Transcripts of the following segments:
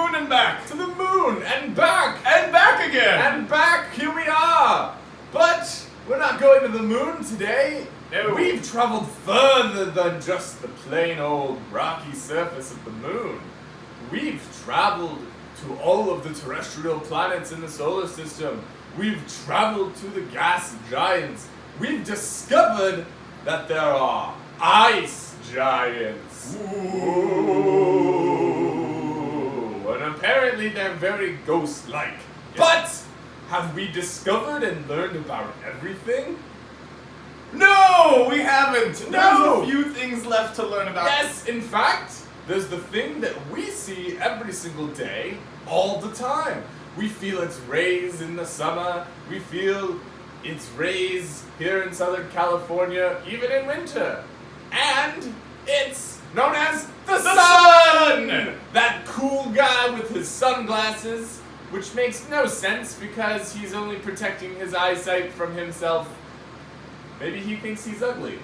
moon and back. To the moon and back. And back again. And back, here we are. But we're not going to the moon today. No. We've traveled further than just the plain old rocky surface of the moon. We've traveled to all of the terrestrial planets in the solar system. We've traveled to the gas giants. We've discovered that there are ice giants. Ooh. And apparently they're very ghost-like. But have we discovered and learned about everything? No, we haven't. No. There's a few things left to learn about. Yes, in fact, there's the thing that we see every single day, all the time. We feel its rays in the summer. We feel its rays here in Southern California, even in winter. And it's known as the sun! That cool guy with his sunglasses, which makes no sense because he's only protecting his eyesight from himself. Maybe he thinks he's ugly.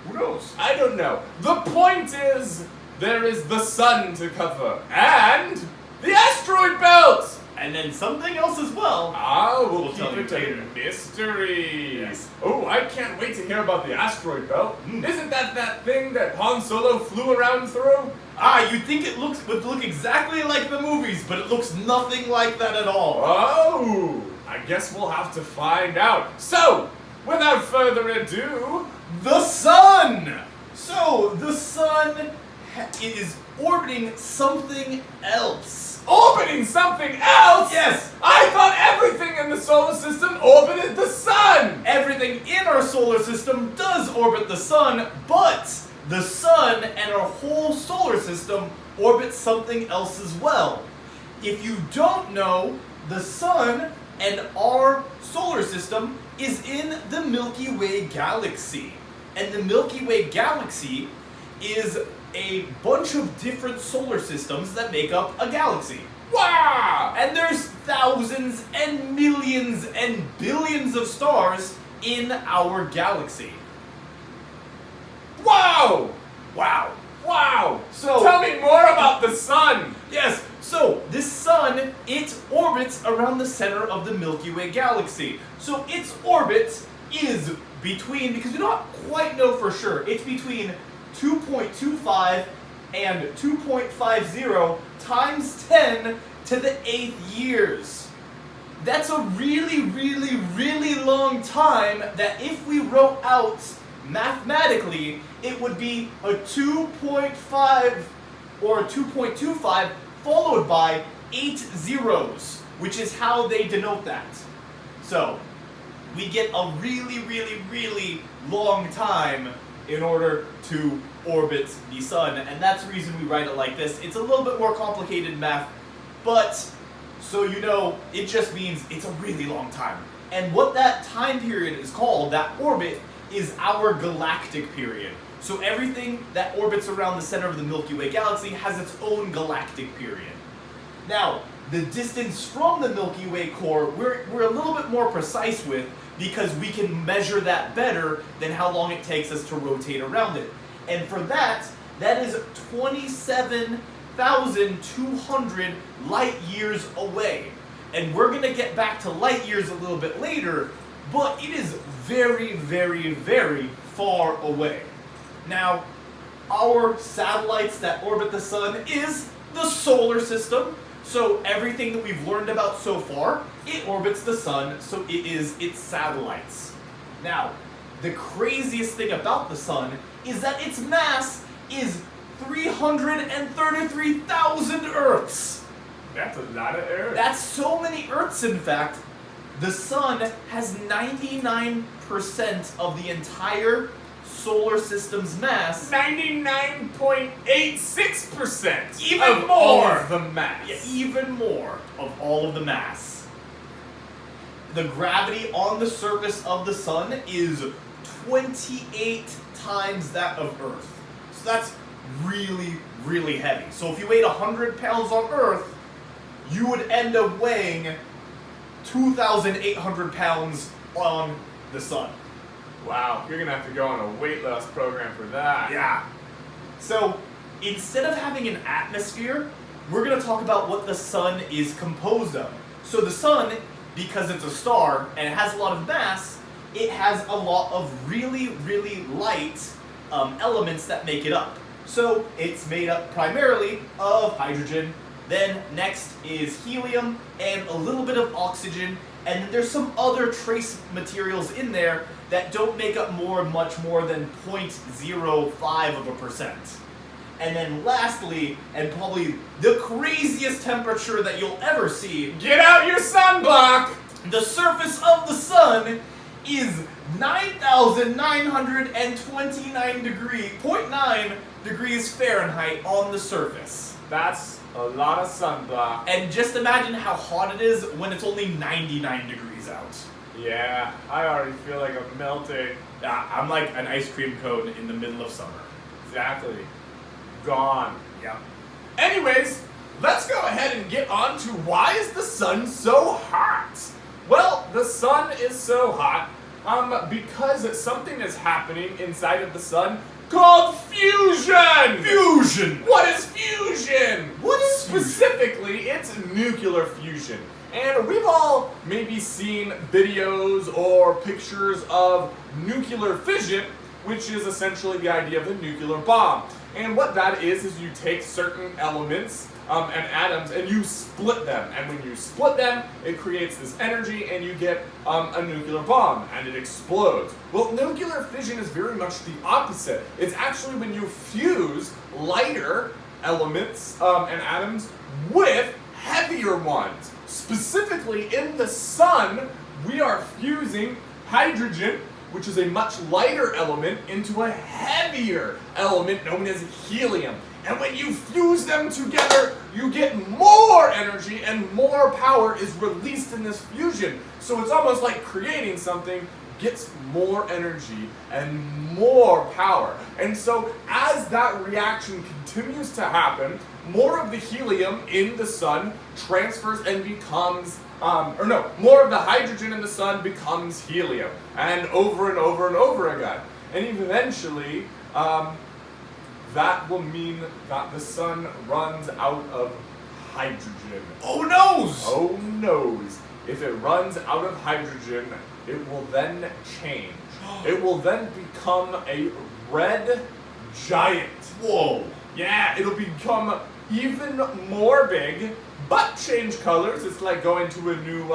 Who knows? I don't know. The point is, there is the sun to cover, and the asteroid belt! And then something else as well. We'll tell keep you it later. a mystery. Yes. Oh, I can't wait to hear about the asteroid belt. Isn't that thing that Han Solo flew around through? You'd think it would look exactly like the movies, but it looks nothing like that at all. Oh, I guess we'll have to find out. So, without further ado, The sun! So, the sun is orbiting something else. orbiting something else? Yes! I thought everything in the solar system orbited the sun! Everything in our solar system does orbit the sun, but the sun and our whole solar system orbit something else as well. If you don't know, the sun and our solar system is in the Milky Way galaxy. And the Milky Way galaxy is a bunch of different solar systems that make up a galaxy. Wow! And there's thousands and millions and billions of stars in our galaxy. Wow! Wow. Wow! So- tell me more about the sun! Yes, so this sun, it orbits around the center of the Milky Way galaxy. So its orbit is between, because we don't quite know for sure, it's between 2.25 and 2.50 times 10 to the 8th years. That's a really, really, really long time that if we wrote out mathematically, it would be a 2.5 or a 2.25 followed by 8 zeros, which is how they denote that. So, we get a really, really, really long time in order to orbit the sun, and that's the reason we write it like this. It's a little bit more complicated math, but so you know, it just means it's a really long time. And what that time period is called, that orbit, is our galactic period. So everything that orbits around the center of the Milky Way galaxy has its own galactic period. Now, the distance from the Milky Way core, we're a little bit more precise with, because we can measure that better than how long it takes us to rotate around it. And for that is 27,200 light years away. And we're going to get back to light years a little bit later, but it is very, very, very far away. Now, our satellites that orbit the sun is the solar system. So everything that we've learned about so far, it orbits the sun, so it is its satellites. Now, the craziest thing about the sun is that its mass is 333,000 Earths. That's a lot of Earth. That's so many Earths, in fact. The sun has 99% of the entire solar system's mass. 99.86%! Even of more! all of the mass. Yeah, even more of all of the mass. The gravity on the surface of the sun is 28 times that of Earth. So that's really, really heavy. So if you weighed 100 pounds on Earth, you would end up weighing 2,800 pounds on the sun. Wow, you're gonna have to go on a weight loss program for that. Yeah. So instead of having an atmosphere, we're going to talk about what the sun is composed of. So the sun, because it's a star and it has a lot of mass, it has a lot of really, really light elements that make it up. So it's made up primarily of hydrogen, then next is helium and a little bit of oxygen, and then there's some other trace materials in there that don't make up much more than 0.05%. And then lastly, and probably the craziest temperature that you'll ever see, Get out your sunblock! the surface of the sun is 9,929 0.9 degrees Fahrenheit on the surface. That's a lot of sunblock. And just imagine how hot it is when it's only 99 degrees out. Yeah, I already feel like I'm melting. I'm like an ice cream cone in the middle of summer. Exactly. Gone. Yeah. Anyways, let's go ahead and get on to why is the sun so hot? Well, the sun is so hot because something is happening inside of the sun called fusion! Fusion! What is fusion? What is fusion? Specifically, it's nuclear fusion. And we've all maybe seen videos or pictures of nuclear fission, which is essentially the idea of a nuclear bomb. And what that is you take certain elements and atoms and you split them. And when you split them, it creates this energy and you get a nuclear bomb and it explodes. Well, nuclear fission is very much the opposite. It's actually when you fuse lighter elements and atoms with heavier ones. Specifically in the sun, we are fusing hydrogen, which is a much lighter element, into a heavier element known as helium. And when you fuse them together, you get more energy and more power is released in this fusion. So it's almost like creating something gets more energy and more power. And so as that reaction continues to happen, more of the helium in the sun transfers and becomes more of the hydrogen in the sun becomes helium, and over and over and over again. And eventually, that will mean that the sun runs out of hydrogen. Oh noes! Oh noes. If it runs out of hydrogen, it will then change. It will then become a red giant. Whoa! Yeah, it'll become even more big, but change colors. It's like going to a new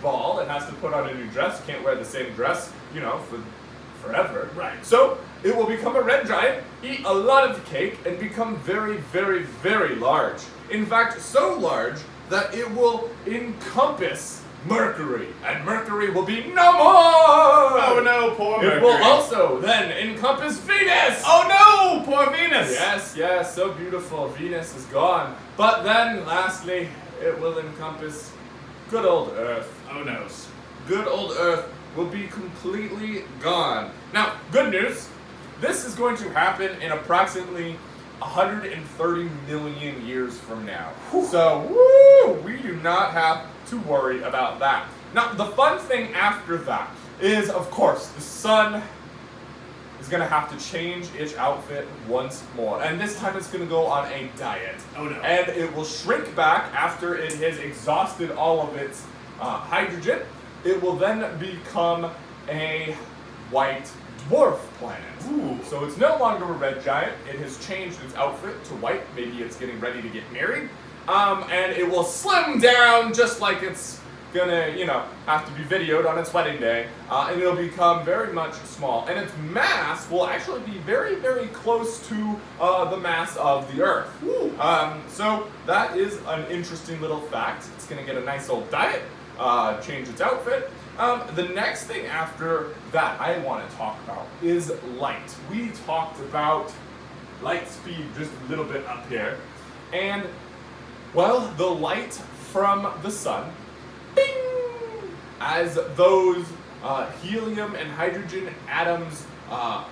ball. It has to put on a new dress. You can't wear the same dress, for forever. Right. So it will become a red giant, eat a lot of cake, and become very, very, very large. In fact, so large that it will encompass Mercury, and Mercury will be no more! Oh no, poor Mercury. It will also then encompass Venus! Oh no, poor Venus! Yes, so beautiful. Venus is gone. But then, lastly, it will encompass good old Earth. Oh noes. Good old Earth will be completely gone. Now, good news. This is going to happen in approximately 130 million years from now. So, we do not have to worry about that. Now, the fun thing after that is, of course, the sun is going to have to change its outfit once more. And this time it's going to go on a diet. Oh no. And it will shrink back after it has exhausted all of its hydrogen. It will then become a white dwarf planet. Ooh. So it's no longer a red giant. It has changed its outfit to white. Maybe it's getting ready to get married. And it will slim down just like it's gonna, have to be videoed on its wedding day. And it'll become very much small. And its mass will actually be very, very close to the mass of the Earth. So that is an interesting little fact. It's gonna get a nice old diet, change its outfit. The next thing after that I want to talk about is light. We talked about light speed just a little bit up here. And, well, the light from the sun, bing, as those helium and hydrogen atoms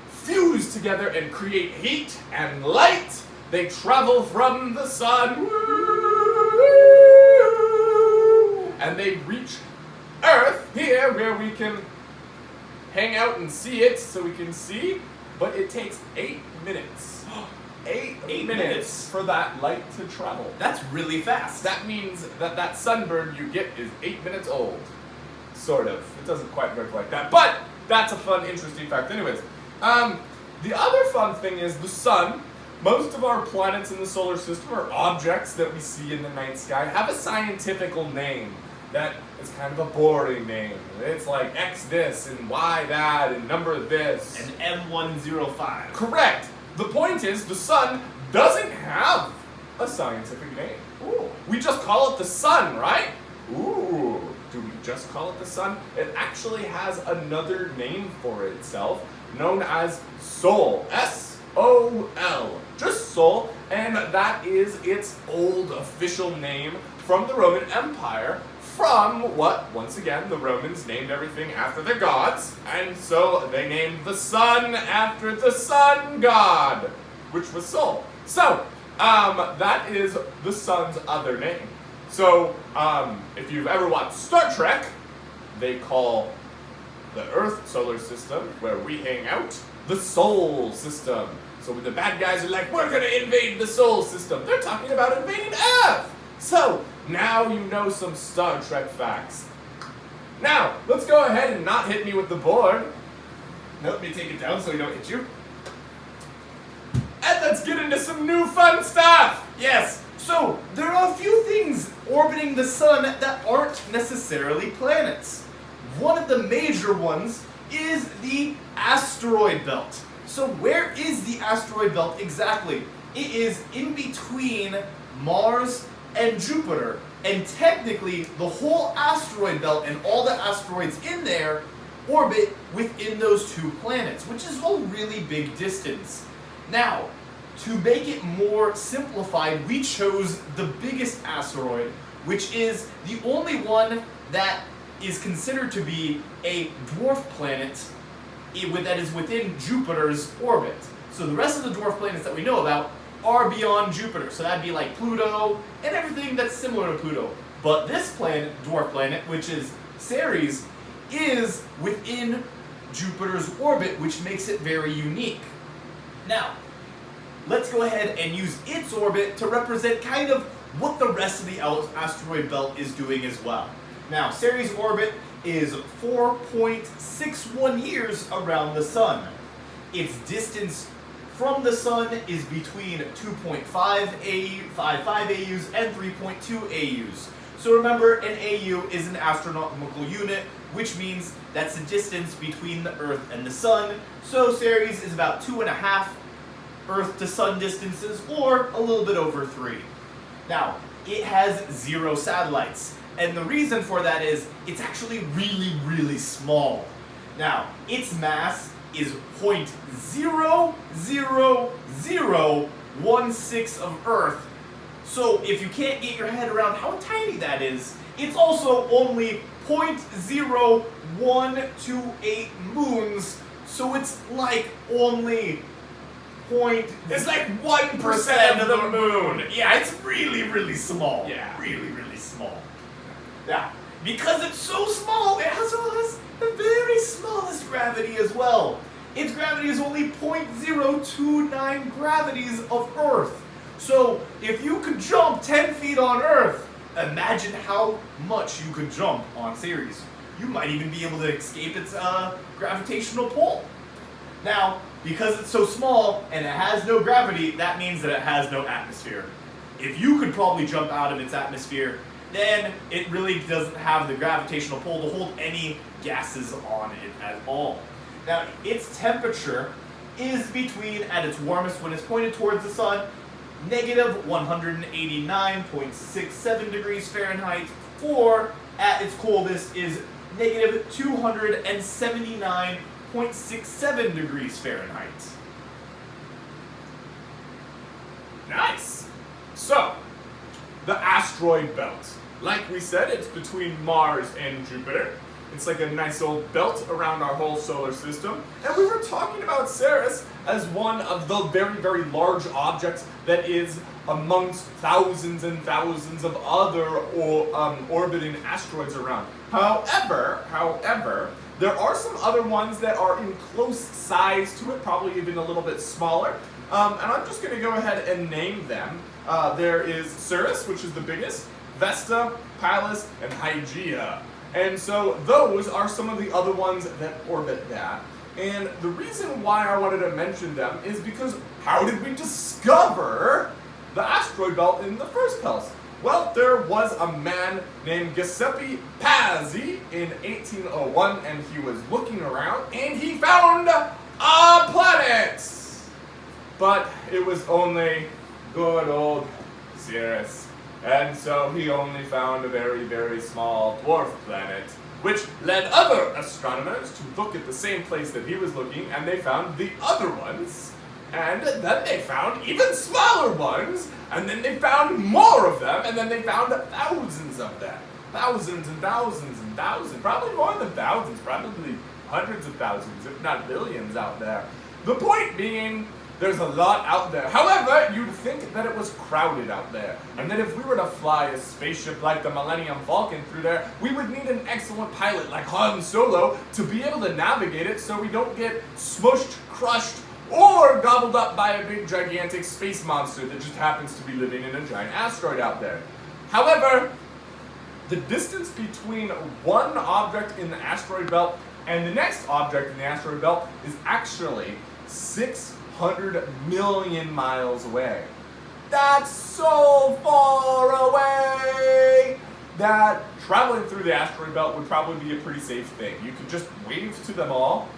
fuse together and create heat and light, they travel from the sun, and they reach Earth here where we can hang out and see it so we can see, but it takes 8 minutes 8 8 minutes minutes. for that light to travel. That's really fast. That means that sunburn you get is 8 minutes old. Sort of. It doesn't quite work like that, but that's a fun, interesting fact. Anyways, the other fun thing is the sun. Most of our planets in the solar system, or objects that we see in the night sky, have a scientific name that is kind of a boring name. It's like X this and Y that and number this. And M105. Correct. The point is the sun doesn't have a scientific name. Ooh. We just call it the sun, right? Ooh. Do we just call it the sun? It actually has another name for itself, known as Sol. S-O-L. Just Sol. And that is its old official name from the Roman Empire, from what, once again, the Romans named everything after their gods, and so they named the sun after the sun god, which was Sol. So, that is the sun's other name. So, if you've ever watched Star Trek, they call the Earth solar system, where we hang out, the Sol system. So when the bad guys are like, we're gonna invade the Sol system, they're talking about invading Earth! So, now you know some Star Trek facts. Now, let's go ahead and not hit me with the board. Let me take it down so we don't hit you. And let's get into some new fun stuff! Yes. So, there are a few things orbiting the sun that aren't necessarily planets. One of the major ones is the asteroid belt. So where is the asteroid belt exactly? It is in between Mars and Jupiter. And technically, the whole asteroid belt and all the asteroids in there orbit within those two planets, which is a really big distance. Now, to make it more simplified, we chose the biggest asteroid, which is the only one that is considered to be a dwarf planet that is within Jupiter's orbit. So the rest of the dwarf planets that we know about are beyond Jupiter. So that'd be like Pluto and everything that's similar to Pluto. But this planet, dwarf planet, which is Ceres, is within Jupiter's orbit, which makes it very unique. Now, let's go ahead and use its orbit to represent kind of what the rest of the asteroid belt is doing as well. Now, Ceres' orbit is 4.61 years around the sun. Its distance from the sun is between 2.55 AUs and 3.2 AUs. So remember, an AU is an astronomical unit, which means that's the distance between the Earth and the sun. So Ceres is about 2.5 Earth to sun distances, or a little bit over 3. Now, it has 0 satellites. And the reason for that is it's actually really, really small. Now, its mass is 0.00016 of Earth. So if you can't get your head around how tiny that is, it's also only 0.0128 moons. So it's like only It's like 1% of the moon. Yeah, it's really, really small. Yeah. Really, really small. Yeah, because it's so small, it has the very smallest gravity as well. Its gravity is only 0.029 gravities of Earth. So, if you could jump 10 feet on Earth, imagine how much you could jump on Ceres. You might even be able to escape its gravitational pull. Now, because it's so small and it has no gravity, that means that it has no atmosphere. If you could probably jump out of its atmosphere, then it really doesn't have the gravitational pull to hold any gases on it at all. Now, its temperature is between, at its warmest when it's pointed towards the sun, negative 189.67 degrees Fahrenheit, or at its coldest is negative 279.67 degrees Fahrenheit. Nice. So, the asteroid belt. Like we said, it's between Mars and Jupiter. It's like a nice old belt around our whole solar system. And we were talking about Ceres as one of the very, very large objects that is amongst thousands and thousands of other orbiting asteroids around. However, there are some other ones that are in close size to it, probably even a little bit smaller. And I'm just going to go ahead and name them. There is Ceres, which is the biggest, Vesta, Pallas, and Hygeia. And so those are some of the other ones that orbit that. And the reason why I wanted to mention them is because how did we discover the asteroid belt in the first place? Well, there was a man named Giuseppe Pazzi in 1801, and he was looking around, and he found a planet! But it was only good old Ceres. And so he only found a very, very small dwarf planet, which led other astronomers to look at the same place that he was looking, and they found the other ones. And then they found even smaller ones, and then they found more of them, and then they found thousands of them. Thousands and thousands and thousands, probably more than thousands, probably hundreds of thousands, if not billions out there. The point being, there's a lot out there. However, you'd think that it was crowded out there, and that if we were to fly a spaceship like the Millennium Falcon through there, we would need an excellent pilot like Han Solo to be able to navigate it so we don't get smushed, crushed, or gobbled up by a big gigantic space monster that just happens to be living in a giant asteroid out there. However, the distance between one object in the asteroid belt and the next object in the asteroid belt is actually 600 million miles away. That's so far away that traveling through the asteroid belt would probably be a pretty safe thing. You could just wave to them all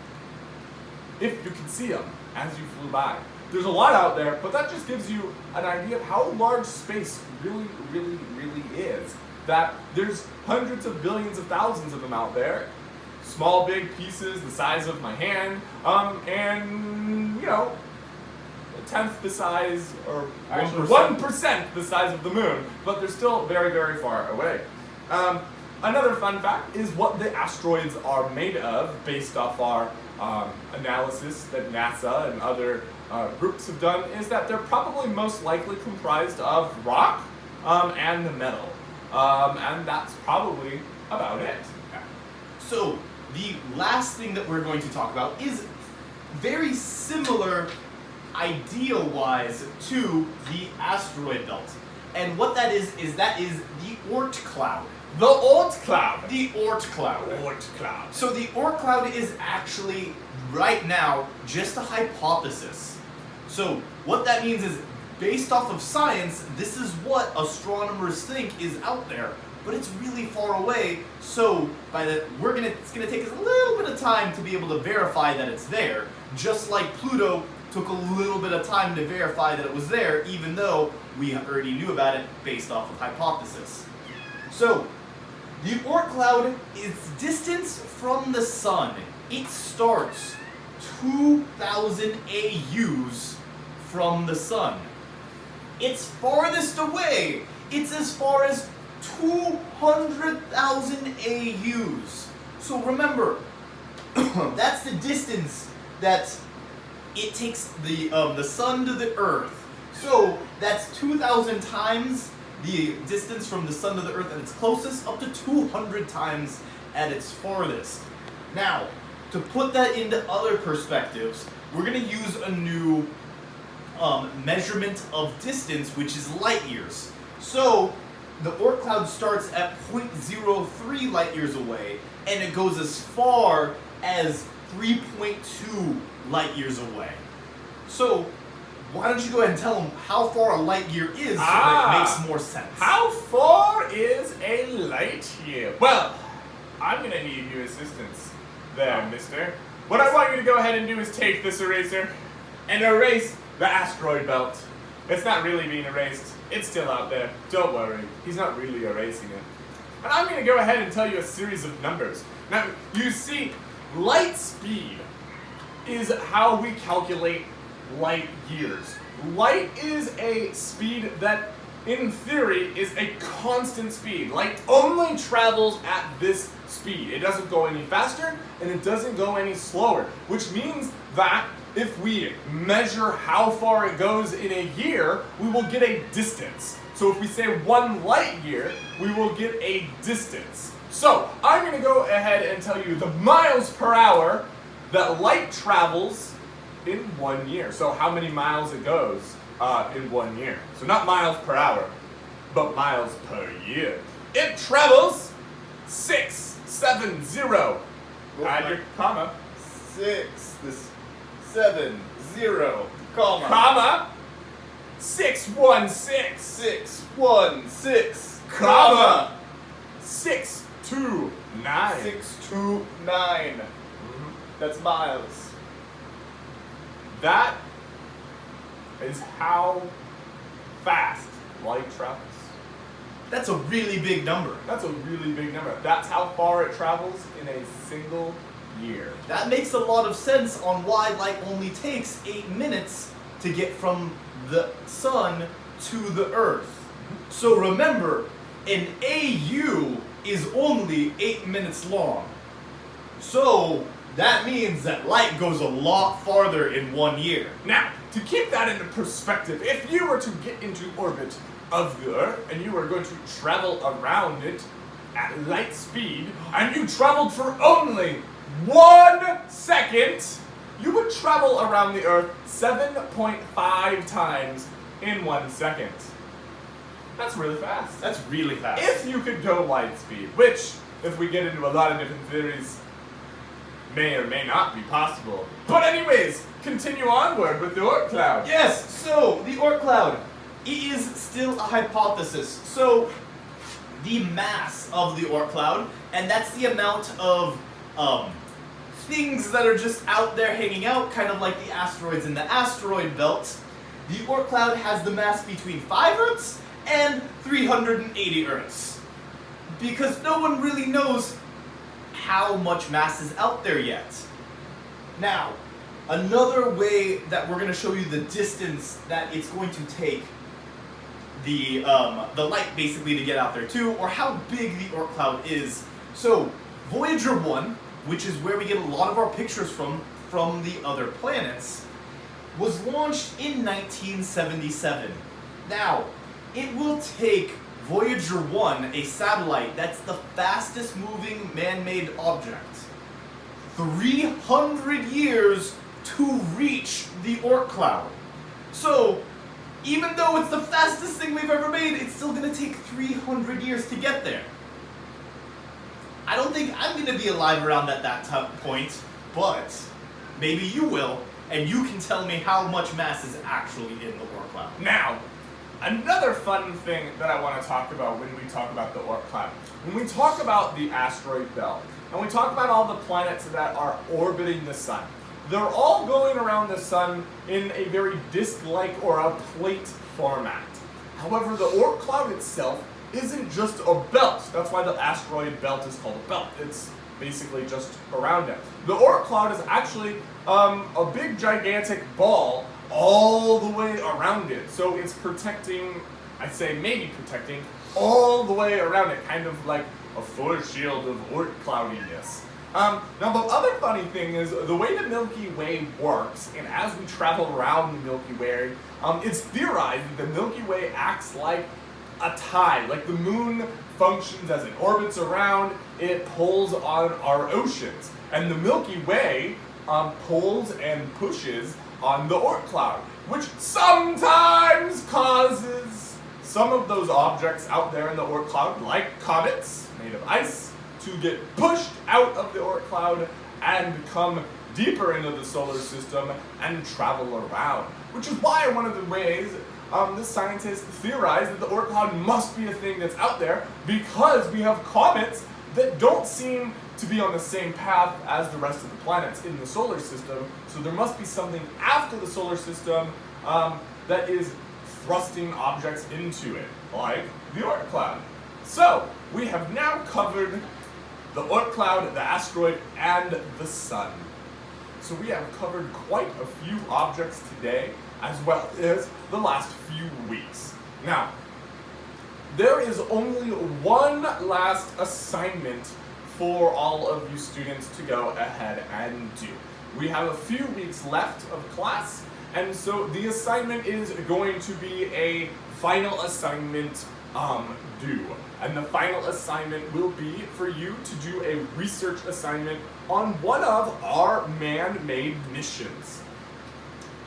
if you can see them as you flew by. There's a lot out there, but that just gives you an idea of how large space really, really, really is. That there's hundreds of billions of thousands of them out there. Small, big pieces the size of my hand, and, you know, a tenth the size, or actually 1% the size of the moon, but they're still very, very far away. Another fun fact is what the asteroids are made of based off our analysis that NASA and other groups have done is that they're probably most likely comprised of rock and metal. And that's probably about it. So, the last thing that we're going to talk about is very similar idea-wise to the asteroid belt. And what that is the Oort Cloud. The Oort Cloud. The Oort Cloud. Oort Cloud. So the Oort Cloud is actually, right now, just a hypothesis. So what that means is, based off of science, this is what astronomers think is out there, but it's really far away. So it's gonna take us a little bit of time to be able to verify that it's there. Just like Pluto took a little bit of time to verify that it was there, even though we already knew about it based off of hypothesis. So the Oort Cloud is distance from the sun. It starts 2,000 AUs from the sun. Its farthest away, it's as far as 200,000 AUs. So remember, that's the distance that it takes the sun to the earth. So that's 2,000 times the distance from the sun to the earth at its closest, up to 200 times at its farthest. Now, to put that into other perspectives, we're going to use a new measurement of distance, which is light years. So, the Oort Cloud starts at 0.03 light years away, and it goes as far as 3.2 light years away. So, why don't you go ahead and tell them how far a light year is so that it makes more sense. How far is a light year? Well, I'm going to need your assistance there, mister. What I want you to go ahead and do is take this eraser and erase the asteroid belt. It's not really being erased. It's still out there. Don't worry. He's not really erasing it. And I'm going to go ahead and tell you a series of numbers. Now, you see, light speed is how we calculate light years. Light is a speed that, in theory, is a constant speed. Light only travels at this speed. It doesn't go any faster, and it doesn't go any slower, which means that if we measure how far it goes in a year, we will get a distance. So if we say 1 light year, we will get a distance. So I'm going to go ahead and tell you the miles per hour that light travels in 1 year. So how many miles it goes in 1 year. So not miles per hour, but miles per year. It travels 670. Add your comma. 670, Comma. 616. 616, Comma. 629. 629. That's miles. That is how fast light travels. That's a really big number. That's a really big number. That's how far it travels in a single year. That makes a lot of sense on why light only takes 8 minutes to get from the sun to the earth. So remember, an AU is only 8 minutes long. So that means that light goes a lot farther in 1 year. Now, to keep that into perspective, if you were to get into orbit of the Earth and you were going to travel around it at light speed, and you traveled for only 1 second, you would travel around the Earth 7.5 times in 1 second. That's really fast. That's really fast. If you could go light speed, which, if we get into a lot of different theories, may or may not be possible. But anyways, continue onward with the Oort Cloud. Yes, so the Oort Cloud, it is still a hypothesis. So the mass of the Oort Cloud, and that's the amount of things that are just out there hanging out, kind of like the asteroids in the asteroid belt. The Oort Cloud has the mass between 5 Earths and 380 Earths. Because no one really knows how much mass is out there yet. Now, another way that we're going to show you the distance that it's going to take the light basically to get out there too, or how big the Oort Cloud is. So, Voyager 1, which is where we get a lot of our pictures from the other planets, was launched in 1977. Now, it will take Voyager 1, a satellite that's the fastest moving man-made object, 300 years to reach the Oort Cloud. So, even though it's the fastest thing we've ever made, it's still going to take 300 years to get there. I don't think I'm going to be alive around at that point, but maybe you will, and you can tell me how much mass is actually in the Oort Cloud. Now, another fun thing that I want to talk about when we talk about the Oort Cloud, when we talk about the asteroid belt, and we talk about all the planets that are orbiting the sun, they're all going around the sun in a very disk-like or a plate format. However, the Oort Cloud itself isn't just a belt. That's why the asteroid belt is called a belt. It's basically just around it. The Oort Cloud is actually a big gigantic ball all the way around it. So it's protecting, I say maybe protecting, all the way around it, kind of like a force shield of Oort cloudiness. Now the other funny thing is the way the Milky Way works, and as we travel around the Milky Way, it's theorized that the Milky Way acts like a tide, like the moon functions as it orbits around, it pulls on our oceans. And the Milky Way pulls and pushes on the Oort Cloud, which sometimes causes some of those objects out there in the Oort Cloud, like comets made of ice, to get pushed out of the Oort Cloud and come deeper into the solar system and travel around. Which is why one of the ways the scientists theorize that the Oort Cloud must be a thing that's out there, because we have comets that don't seem to be on the same path as the rest of the planets in the solar system, so there must be something after the solar system that is thrusting objects into it, like the Oort Cloud. So, we have now covered the Oort Cloud, the asteroid, and the sun. So we have covered quite a few objects today, as well as the last few weeks. Now, there is only one last assignment for all of you students to go ahead and do. We have a few weeks left of class, and so the assignment is going to be a final assignment due. And the final assignment will be for you to do a research assignment on one of our man-made missions.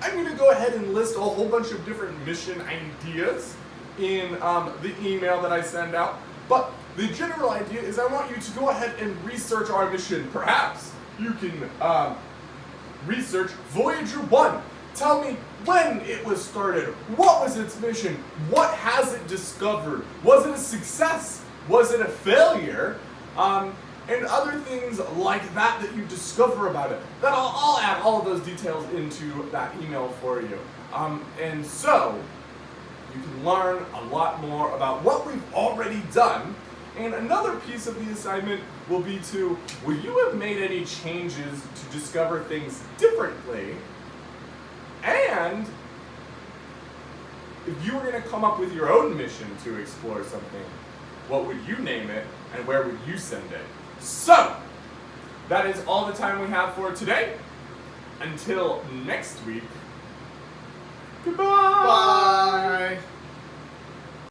I'm going to go ahead and list a whole bunch of different mission ideas in the email that I send out. But the general idea is I want you to go ahead and research our mission. Perhaps you can research Voyager 1. Tell me when it was started. What was its mission? What has it discovered? Was it a success? Was it a failure? And other things like that that you discover about it. Then I'll add all of those details into that email for you. And so, you can learn a lot more about what we've already done. And another piece of the assignment will be to, would you have made any changes to discover things differently? And if you were going to come up with your own mission to explore something, what would you name it and where would you send it? So, that is all the time we have for today. Until next week, goodbye! Bye!